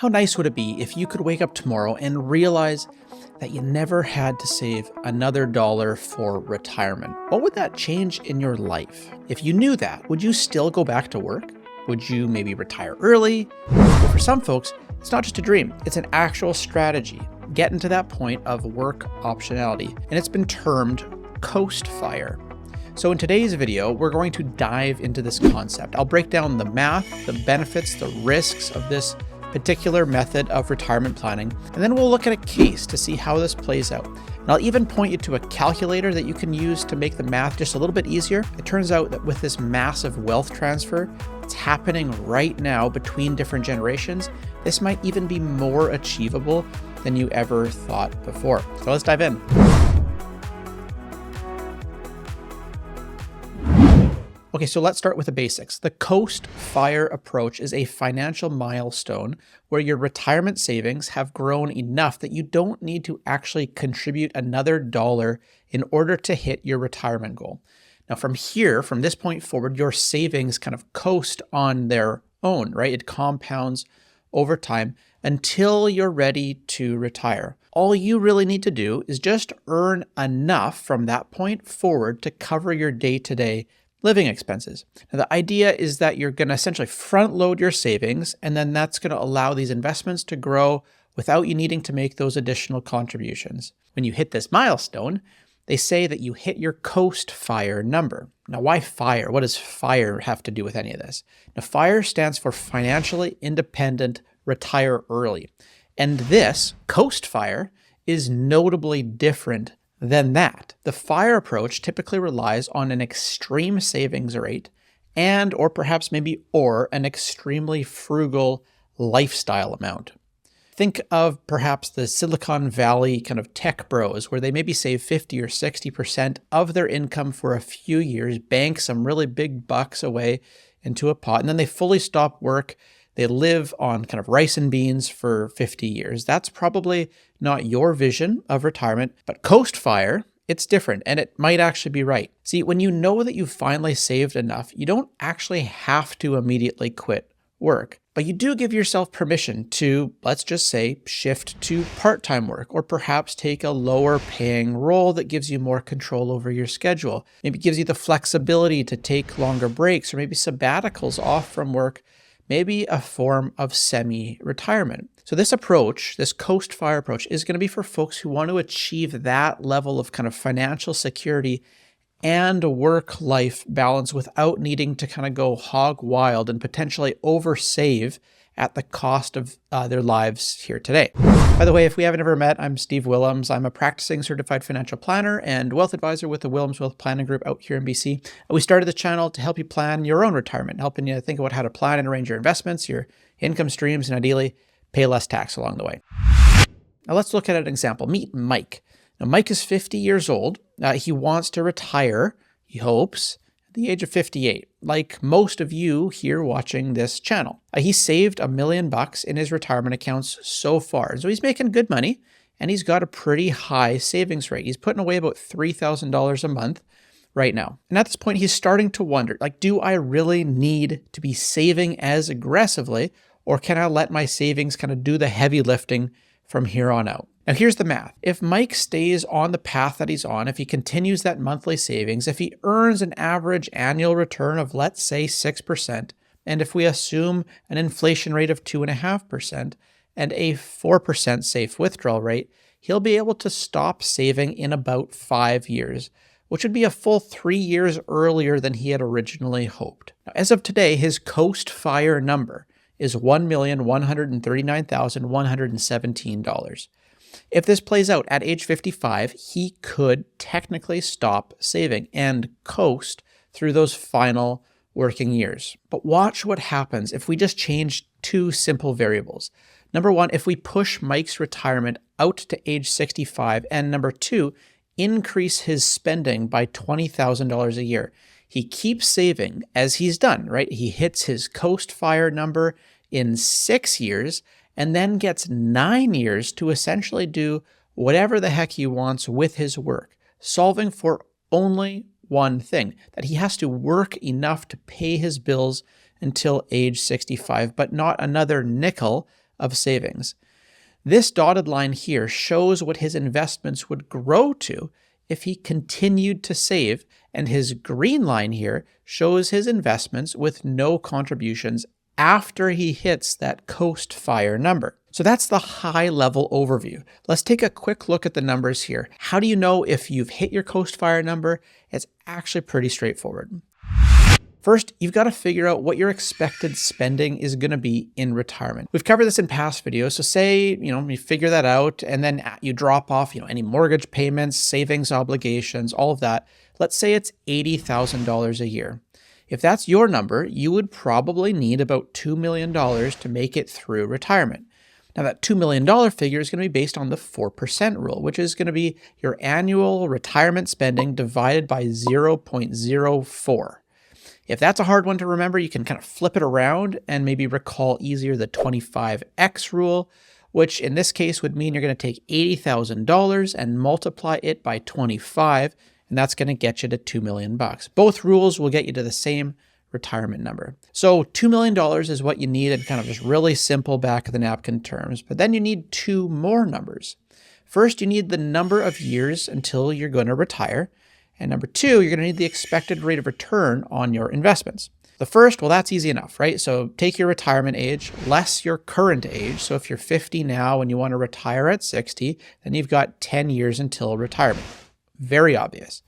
How nice would it be if you could wake up tomorrow and realize that you never had to save another dollar for retirement? What would that change in your life? If you knew that, would you still go back to work? Would you maybe retire early? Well, for some folks, it's not just a dream, it's an actual strategy. Getting to that point of work optionality, and it's been termed coast fire. So in today's video, we're going to dive into this concept. I'll break down the math, the benefits, the risks of this particular method of retirement planning, and then we'll look at a case to see how this plays out. And I'll even point you to a calculator that you can use to make the math just a little bit easier. It turns out that with this massive wealth transfer, it's happening right now between different generations. This might even be more achievable than you ever thought before. So let's dive in. Okay, so let's start with the basics. The coast fire approach is a financial milestone where your retirement savings have grown enough that you don't need to actually contribute another dollar in order to hit your retirement goal. Now from here, from this point forward, your savings kind of coast on their own, right? It compounds over time until you're ready to retire. All you really need to do is just earn enough from that point forward to cover your day-to-day living expenses. Now, the idea is that you're going to essentially front load your savings, and then that's going to allow these investments to grow without you needing to make those additional contributions. When you hit this milestone, they say that you hit your coast fire number. Now, why fire? What does fire have to do with any of this? Now, FIRE stands for Financially Independent Retire Early. And this coast fire is notably different than that. The FIRE approach typically relies on an extreme savings rate and or perhaps maybe an extremely frugal lifestyle amount. Think of perhaps the Silicon Valley kind of tech bros where they maybe save 50 or 60% of their income for a few years, bank some really big bucks away into a pot, and then they fully stop work. They live on kind of rice and beans for 50 years. That's probably not your vision of retirement, but coast fire, it's different, and it might actually be right. See, when you know that you've finally saved enough, you don't actually have to immediately quit work, but you do give yourself permission to, let's just say, shift to part-time work, or perhaps take a lower paying role that gives you more control over your schedule. Maybe gives you the flexibility to take longer breaks, or maybe sabbaticals off from work, maybe a form of semi-retirement. So this approach, this coast fire approach, is going to be for folks who want to achieve that level of kind of financial security and work-life balance without needing to kind of go hog wild and potentially oversave at the cost of their lives here today. By the way, if we haven't ever met, I'm Steve Willems. I'm a practicing certified financial planner and wealth advisor with the Willems Wealth Planning Group out here in BC. We started the channel to help you plan your own retirement, helping you think about how to plan and arrange your investments, your income streams, and ideally pay less tax along the way. Now let's look at an example. Meet Mike. Now Mike is 50 years old. He wants to retire, he hopes, at the age of 58, like most of you here watching this channel. He saved $1 million in his retirement accounts so far. So he's making good money and he's got a pretty high savings rate. He's putting away about $3,000 a month right now. And at this point, he's starting to wonder, like, do I really need to be saving as aggressively, or can I let my savings kind of do the heavy lifting from here on out? Now here's the math. If Mike stays on the path that he's on, if he continues that monthly savings, if he earns an average annual return of, let's say, 6%, and if we assume an inflation rate of 2.5% and a 4% safe withdrawal rate, he'll be able to stop saving in about 5 years, which would be a full 3 years earlier than he had originally hoped. Now, as of today, his coast fire number is $1,139,117. If this plays out at age 55, he could technically stop saving and coast through those final working years. But watch what happens if we just change two simple variables. Number one, if we push Mike's retirement out to age 65, and number two, increase his spending by $20,000 a year. He keeps saving as he's done, right? He hits his coast fire number in 6 years, and then gets 9 years to essentially do whatever the heck he wants with his work, solving for only one thing, that he has to work enough to pay his bills until age 65, but not another nickel of savings. This dotted line here shows what his investments would grow to if he continued to save, and his green line here shows his investments with no contributions after he hits that coast fire number. So that's the high-level overview. Let's take a quick look at the numbers here. How do you know if you've hit your coast fire number? It's actually pretty straightforward. First, you've got to figure out what your expected spending is going to be in retirement. We've covered this in past videos. So say, you figure that out and then you drop off, any mortgage payments, savings obligations, all of that. Let's say it's $80,000 a year. If that's your number, you would probably need about $2 million to make it through retirement. Now that $2 million figure is going to be based on the 4% rule, which is going to be your annual retirement spending divided by 0.04. If that's a hard one to remember, you can kind of flip it around and maybe recall easier the 25x rule, which in this case would mean you're going to take $80,000 and multiply it by 25, and that's going to get you to $2 million. Both rules will get you to the same retirement number. So $2 million is what you need in kind of just really simple back of the napkin terms, but then you need two more numbers. First, you need the number of years until you're going to retire. And number two, you're going to need the expected rate of return on your investments. The first, well, that's easy enough, right? So take your retirement age less your current age. So if you're 50 now and you want to retire at 60, then you've got 10 years until retirement. Very obvious.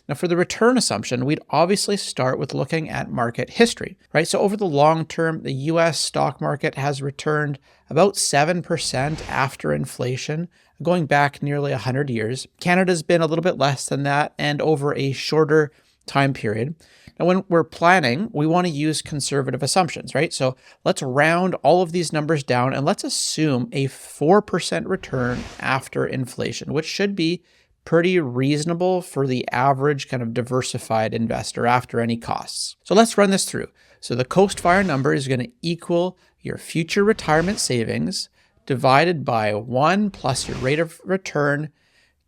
Now for the return assumption, we'd obviously start with looking at market history, right? So over the long term, the US stock market has returned about 7% after inflation, going back nearly 100 years. Canada's been a little bit less than that and over a shorter time period. Now, when we're planning, we want to use conservative assumptions, right? So let's round all of these numbers down and let's assume a 4% return after inflation, which should be pretty reasonable for the average kind of diversified investor after any costs. So let's run this through. So the coast fire number is going to equal your future retirement savings divided by 1 plus your rate of return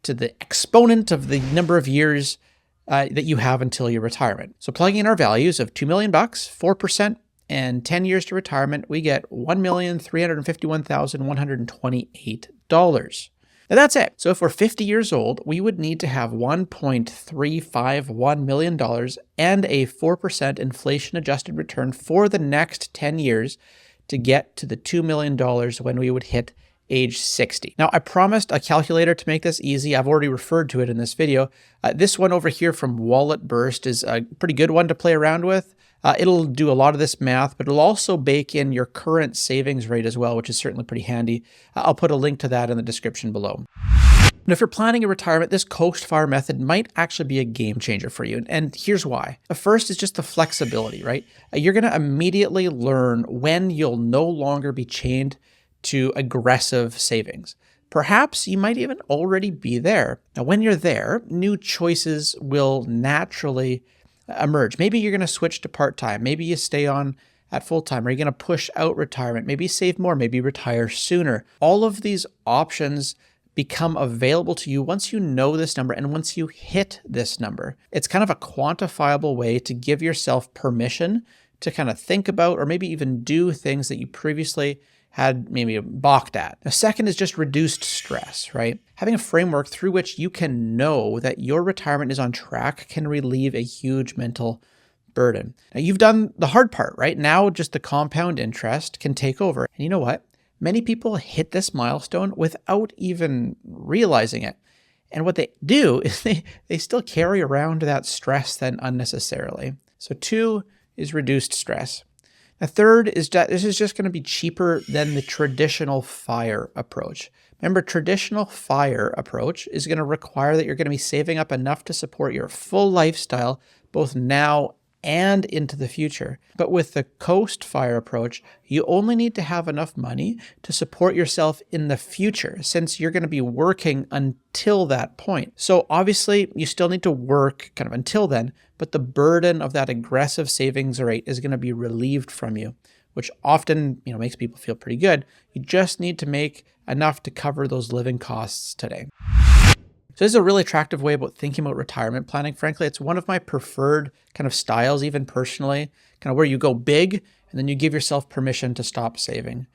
to the exponent of the number of years that you have until your retirement. So plugging in our values of $2 million, 4%, and 10 years to retirement, we get $1,351,128. Now that's it. So if we're 50 years old, we would need to have $1.351 million and a 4% inflation adjusted return for the next 10 years to get to the $2 million when we would hit age 60. Now, I promised a calculator to make this easy. I've already referred to it in this video. This one over here from Wallet Burst is a pretty good one to play around with. It'll do a lot of this math, but it'll also bake in your current savings rate as well, which is certainly pretty handy. I'll put a link to that in the description below. And if you're planning a retirement, this coast fire method might actually be a game changer for you. And here's why. The first is just the flexibility, right? You're going to immediately learn when you'll no longer be chained to aggressive savings. Perhaps you might even already be there. Now, when you're there, new choices will naturally emerge. Maybe you're going to switch to part-time. Maybe you stay on at full-time. Are you going to push out retirement? Maybe save more, maybe retire sooner. All of these options become available to you once you know this number and once you hit this number. It's kind of a quantifiable way to give yourself permission to kind of think about or maybe even do things that you previously had maybe balked at. The second is just reduced stress, right? Having a framework through which you can know that your retirement is on track can relieve a huge mental burden. Now you've done the hard part, right? Now just the compound interest can take over. And you know what? Many people hit this milestone without even realizing it. And what they do is they still carry around that stress then unnecessarily. So 2 is reduced stress. The third is that this is just going to be cheaper than the traditional FIRE approach. Remember, traditional FIRE approach is going to require that you're going to be saving up enough to support your full lifestyle, both now and into the future. But with the coast fire approach, you only need to have enough money to support yourself in the future, since you're going to be working until that point. So obviously you still need to work kind of until then, but the burden of that aggressive savings rate is going to be relieved from you, which often, makes people feel pretty good. You just need to make enough to cover those living costs today. So this is a really attractive way about thinking about retirement planning. Frankly, it's one of my preferred kind of styles, even personally, kind of where you go big and then you give yourself permission to stop saving.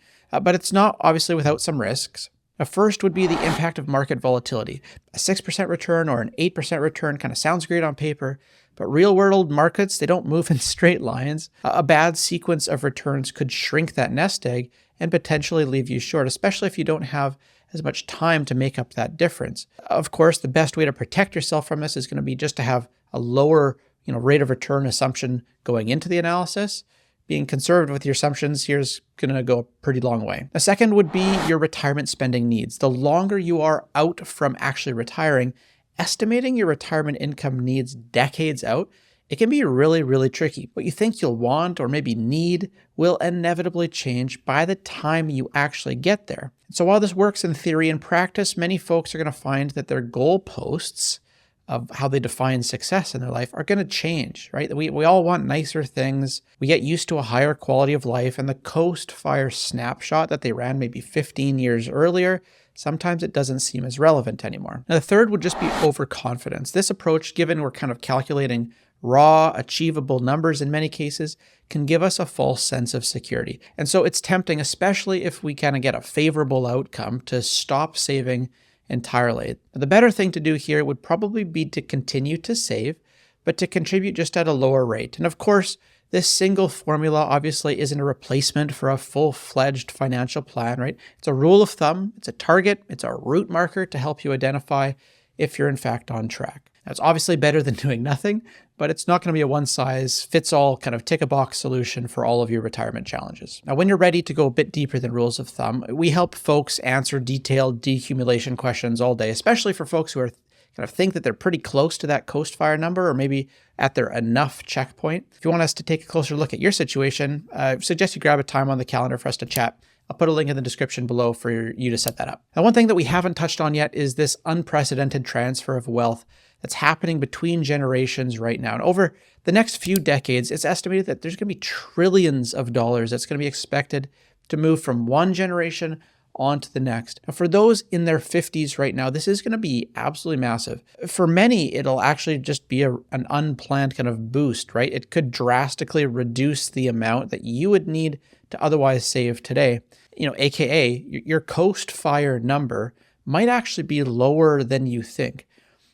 but it's not obviously without some risks. First would be the impact of market volatility. A 6% return or an 8% return kind of sounds great on paper, but real-world markets, they don't move in straight lines. A bad sequence of returns could shrink that nest egg and potentially leave you short, especially if you don't have as much time to make up that difference. Of course, the best way to protect yourself from this is going to be just to have a lower, rate of return assumption going into the analysis. Being conservative with your assumptions here is going to go a pretty long way. A second would be your retirement spending needs. The longer you are out from actually retiring, estimating your retirement income needs decades out, it can be really, really tricky. What you think you'll want or maybe need will inevitably change by the time you actually get there. So while this works in theory, in practice, many folks are going to find that their goalposts of how they define success in their life are going to change, right? We all want nicer things. We get used to a higher quality of life, and the Coast Fire snapshot that they ran maybe 15 years earlier, sometimes it doesn't seem as relevant anymore. Now, the third would just be overconfidence. This approach, given we're kind of calculating raw, achievable numbers in many cases, can give us a false sense of security. And so it's tempting, especially if we kind of get a favorable outcome, to stop saving entirely. The better thing to do here would probably be to continue to save, but to contribute just at a lower rate. And of course, this single formula obviously isn't a replacement for a full-fledged financial plan, right? It's a rule of thumb, it's a target, it's a route marker to help you identify if you're in fact on track. Now, it's obviously better than doing nothing, but it's not going to be a one-size-fits-all kind of tick-a-box solution for all of your retirement challenges. Now, when you're ready to go a bit deeper than rules of thumb, we help folks answer detailed decumulation questions all day, especially for folks who are kind of think that they're pretty close to that Coast Fire number or maybe at their enough checkpoint. If you want us to take a closer look at your situation, I suggest you grab a time on the calendar for us to chat. I'll put a link in the description below for you to set that up. Now, one thing that we haven't touched on yet is this unprecedented transfer of wealth that's happening between generations right now. And over the next few decades, it's estimated that there's going to be trillions of dollars that's going to be expected to move from one generation on to the next. Now, for those in their 50s right now, this is going to be absolutely massive. For many, it'll actually just be an unplanned kind of boost, right? It could drastically reduce the amount that you would need to otherwise save today. AKA your Coast Fire number might actually be lower than you think.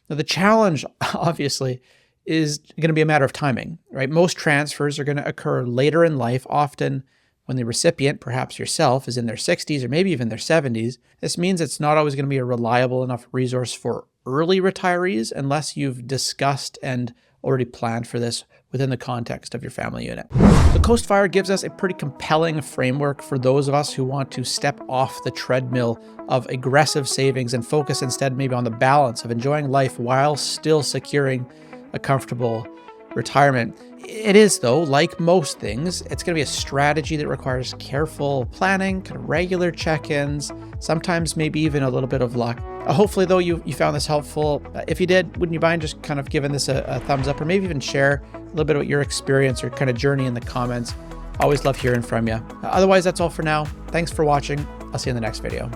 Now, the challenge, obviously, is going to be a matter of timing, right? Most transfers are going to occur later in life, often when the recipient, perhaps yourself, is in their 60s or maybe even their 70s. This means it's not always going to be a reliable enough resource for early retirees unless you've discussed and already planned for this within the context of your family unit. The Coast Fire gives us a pretty compelling framework for those of us who want to step off the treadmill of aggressive savings and focus instead maybe on the balance of enjoying life while still securing a comfortable retirement. It is, though, like most things, it's going to be a strategy that requires careful planning, kind of regular check-ins, sometimes maybe even a little bit of luck. Hopefully, though, you found this helpful. If you did, wouldn't you mind just kind of giving this a thumbs up or maybe even share a little bit about your experience or kind of journey in the comments? Always love hearing from you. Otherwise, that's all for now. Thanks for watching. I'll see you in the next video.